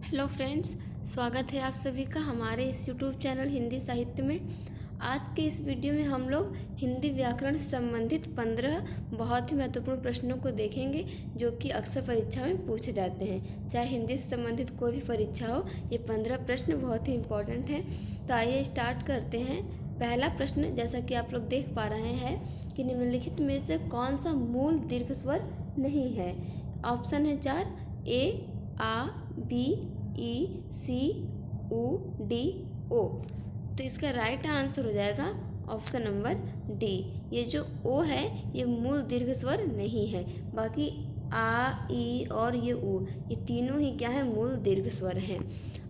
Hello friends, स्वागत है आप सभी का हमारे इस यूट्यूब चैनल हिंदी साहित्य में। आज के इस वीडियो में हम लोग हिंदी व्याकरण से संबंधित 15 बहुत ही महत्वपूर्ण प्रश्नों को देखेंगे जो कि अक्सर परीक्षा में पूछे जाते हैं। चाहे हिंदी से संबंधित कोई भी परीक्षा हो, ये 15 प्रश्न बहुत ही इम्पोर्टेंट हैं। तो आइए स्टार्ट करते हैं। पहला प्रश्न, जैसा कि आप लोग देख पा रहे हैं कि निम्नलिखित में से कौन सा मूल दीर्घ स्वर नहीं है। ऑप्शन है 4, ए, आ, बी, ई, सी, उ, डी, ओ। तो इसका राइट आंसर हो जाएगा ऑप्शन नंबर डी। ये जो ओ है ये मूल दीर्घ स्वर नहीं है। बाकी आ, ई और ये उ, ये तीनों ही क्या है, मूल दीर्घ स्वर हैं।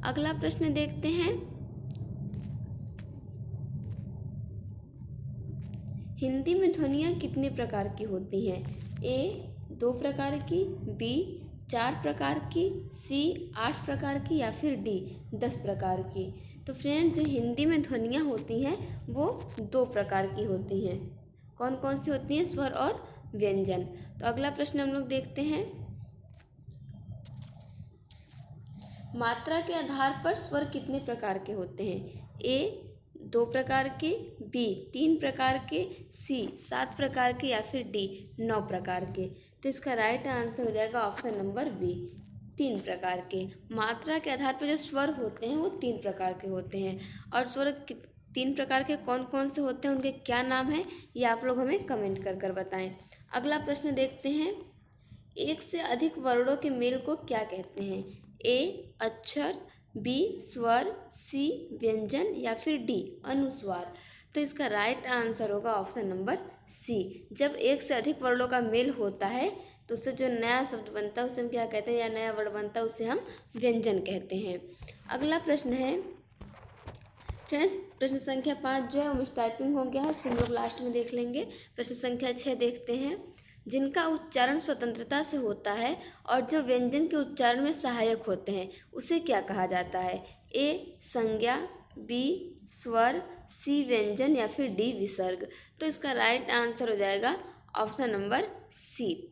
अगला प्रश्न देखते हैं। हिंदी में ध्वनियाँ कितने प्रकार की होती हैं। ए 2 प्रकार की, बी 4 प्रकार की, सी 8 प्रकार की या फिर डी 10 प्रकार की। तो फ्रेंड्स, जो हिंदी में ध्वनियाँ होती हैं वो 2 प्रकार की होती हैं। कौन कौन सी होती हैं? स्वर और व्यंजन। तो अगला प्रश्न हम लोग देखते हैं। मात्रा के आधार पर स्वर कितने प्रकार के होते हैं। ए 2 प्रकार के, बी 3 प्रकार के, सी 7 प्रकार के या फिर डी 9 प्रकार के। तो इसका राइट आंसर हो जाएगा ऑप्शन नंबर बी, 3 प्रकार के। मात्रा के आधार पर जो स्वर होते हैं वो 3 प्रकार के होते हैं। और स्वर 3 प्रकार के कौन कौन से होते हैं, उनके क्या नाम है, ये आप लोग हमें कमेंट कर कर बताएं। अगला प्रश्न देखते हैं। एक से अधिक वर्णों के मेल को क्या कहते हैं। ए अक्षर, बी स्वर, सी व्यंजन या फिर डी अनुस्वार। तो इसका राइट आंसर होगा ऑप्शन नंबर सी। जब एक से अधिक वर्णों का मेल होता है तो उससे जो नया शब्द बनता है उसे हम क्या कहते हैं, या नया वर्ण बनता है उसे हम व्यंजन कहते हैं। अगला प्रश्न है फ्रेंड्स, प्रश्न संख्या 5 जो है वो मिस टाइपिंग हो गया है, इसको हम लोग लास्ट में देख लेंगे। प्रश्न संख्या 6 देखते हैं। जिनका उच्चारण स्वतंत्रता से होता है और जो व्यंजन के उच्चारण में सहायक होते हैं उसे क्या कहा जाता है। ए संज्ञा, बी स्वर, सी व्यंजन या फिर डी विसर्ग। तो इसका राइट आंसर हो जाएगा ऑप्शन नंबर सी,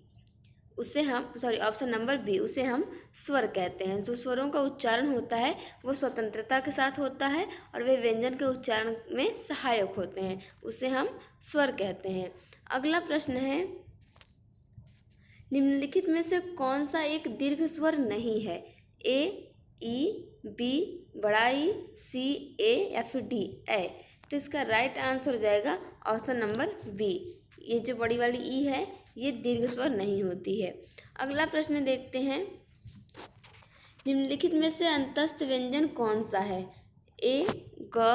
उसे हम ऑप्शन नंबर बी, उसे हम स्वर कहते हैं। जो स्वरों का उच्चारण होता है वो स्वतंत्रता के साथ होता है और वे व्यंजन के उच्चारण में सहायक होते हैं, उसे हम स्वर कहते हैं। अगला प्रश्न है। निम्नलिखित में से कौन सा एक दीर्घ स्वर नहीं है। ए ई, बी बड़ा ई, सी ए या फिर डी ए। तो इसका राइट आंसर हो जाएगा ऑप्शन नंबर बी। ये जो बड़ी वाली ई है ये दीर्घ स्वर नहीं होती है। अगला प्रश्न देखते हैं। निम्नलिखित में से अंतस्थ व्यंजन कौन सा है। ए ग,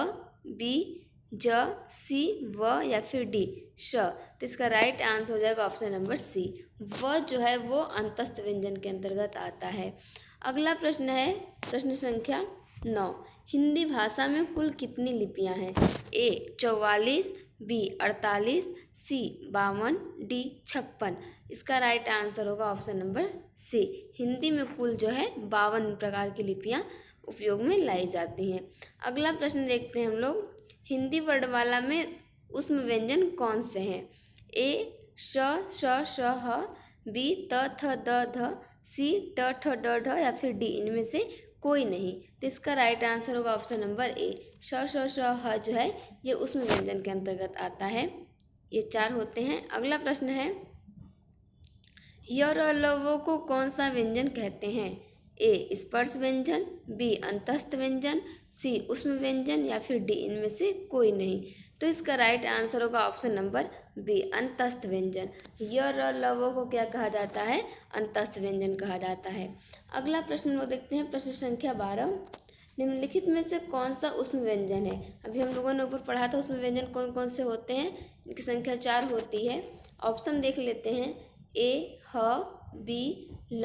बी ज, सी व या फिर डी श। तो इसका राइट आंसर हो जाएगा ऑप्शन नंबर सी, व जो है वो अंतस्थ व्यंजन के अंतर्गत आता है। अगला प्रश्न है प्रश्न संख्या 9। हिंदी भाषा में कुल कितनी लिपियां हैं। ए 44, बी 48, सी 52, डी 56। इसका राइट आंसर होगा ऑप्शन नंबर सी। हिंदी में कुल जो है 52 प्रकार की लिपियां उपयोग में लाई जाती हैं। अगला प्रश्न देखते हैं हम लोग। हिंदी वर्णमाला में ऊष्म व्यंजन कौन से हैं। ए श श ह, बी त थ द ध, सी ट ठ ड ढ या फिर डी इनमें से कोई नहीं। तो इसका राइट आंसर होगा ऑप्शन नंबर ए, श श ह जो है ये ऊष्म व्यंजन के अंतर्गत आता है। ये 4 होते हैं। अगला प्रश्न है। य र ल व को कौन सा व्यंजन कहते हैं। ए स्पर्श व्यंजन, बी अंतस्थ व्यंजन, सी ऊष्म व्यंजन या फिर डी इनमें से कोई नहीं। तो इसका राइट आंसर होगा ऑप्शन नंबर बी, अंतस्थ व्यंजन। य र ल व को क्या कहा जाता है, अंतस्थ व्यंजन कहा जाता है। अगला प्रश्न हम लोग देखते हैं प्रश्न संख्या 12। निम्नलिखित में से कौन सा ऊष्म व्यंजन है। अभी हम लोगों ने ऊपर पढ़ा था ऊष्म व्यंजन कौन कौन से होते हैं, इनकी संख्या 4 होती है। ऑप्शन देख लेते हैं। ए ह, बी ल,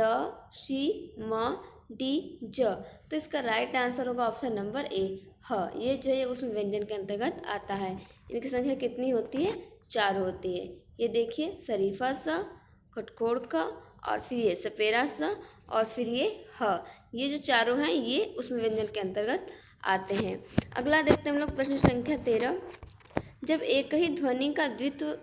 सी म, डी ज। तो इसका राइट आंसर होगा ऑप्शन नंबर ए ह। ये जो है उसमें व्यंजन के अंतर्गत आता है। इनकी संख्या कितनी होती है, 4 होती है। ये देखिए, शरीफा स, कटकोड़ का, और फिर ये सपेरा स, और फिर ये ह। ये जो चारों हैं ये उसमें व्यंजन के अंतर्गत आते हैं। अगला देखते हैं हम लोग प्रश्न संख्या 13। जब एक ही ध्वनि का द्वित्व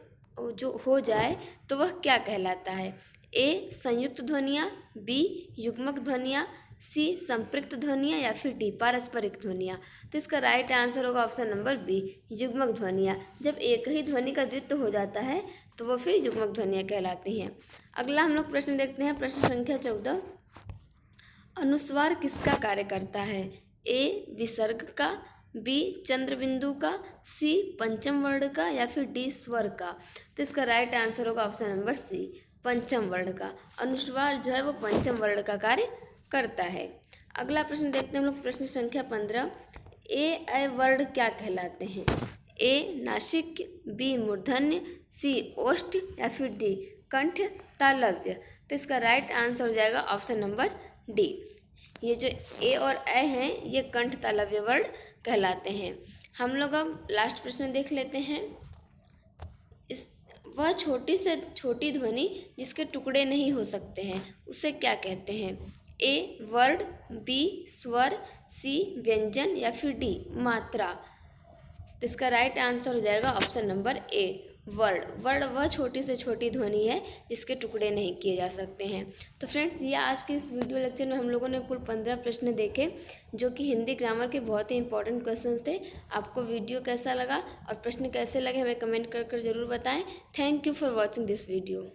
जो हो जाए तो वह क्या कहलाता है। ए संयुक्त ध्वनियाँ, बी युग्मक ध्वनियाँ, सी संपृक्त ध्वनियाँ या फिर डी पारस्परिक ध्वनियाँ। तो इसका राइट आंसर होगा ऑप्शन नंबर बी युग्मक ध्वनियाँ। जब एक ही ध्वनि का द्वित्व हो जाता है तो वो फिर युग्मक ध्वनियाँ कहलाती हैं। अगला हम लोग प्रश्न देखते हैं, प्रश्न संख्या 14। अनुस्वार किसका कार्य करता है? ए विसर्ग का, बी चंद्र बिंदु का, सी पंचम वर्ण का या फिर डी स्वर का। तो इसका राइट आंसर होगा ऑप्शन नंबर सी पंचम वर्ण का। अनुस्वार जो है वो पंचम वर्ण का कार्य करता है। अगला प्रश्न देखते हैं हम लोग, प्रश्न संख्या 15। ए वर्ण क्या कहलाते हैं? ए नासिक, बी मूर्धन्य, सी ओष्ठ या फिर डी कंठ तालव्य। तो इसका राइट आंसर हो जाएगा ऑप्शन नंबर डी। ये जो ए और ए हैं ये कंठ तालव्य वर्ण कहलाते हैं। हम लोग अब लास्ट प्रश्न देख लेते हैं। इस वह छोटी से छोटी ध्वनि जिसके टुकड़े नहीं हो सकते हैं उसे क्या कहते हैं? ए वर्ण, बी स्वर, सी व्यंजन या फिर डी मात्रा। तो इसका राइट आंसर हो जाएगा ऑप्शन नंबर ए वर्ण। वर्ण वह छोटी से छोटी ध्वनि है जिसके टुकड़े नहीं किए जा सकते हैं। तो फ्रेंड्स, ये आज के इस वीडियो लेक्चर में हम लोगों ने कुल 15 प्रश्न देखे जो कि हिंदी ग्रामर के बहुत ही इंपॉर्टेंट क्वेश्चन थे। आपको वीडियो कैसा लगा और प्रश्न कैसे लगे हमें कमेंट कर ज़रूर बताएं। Thank you for watching this video.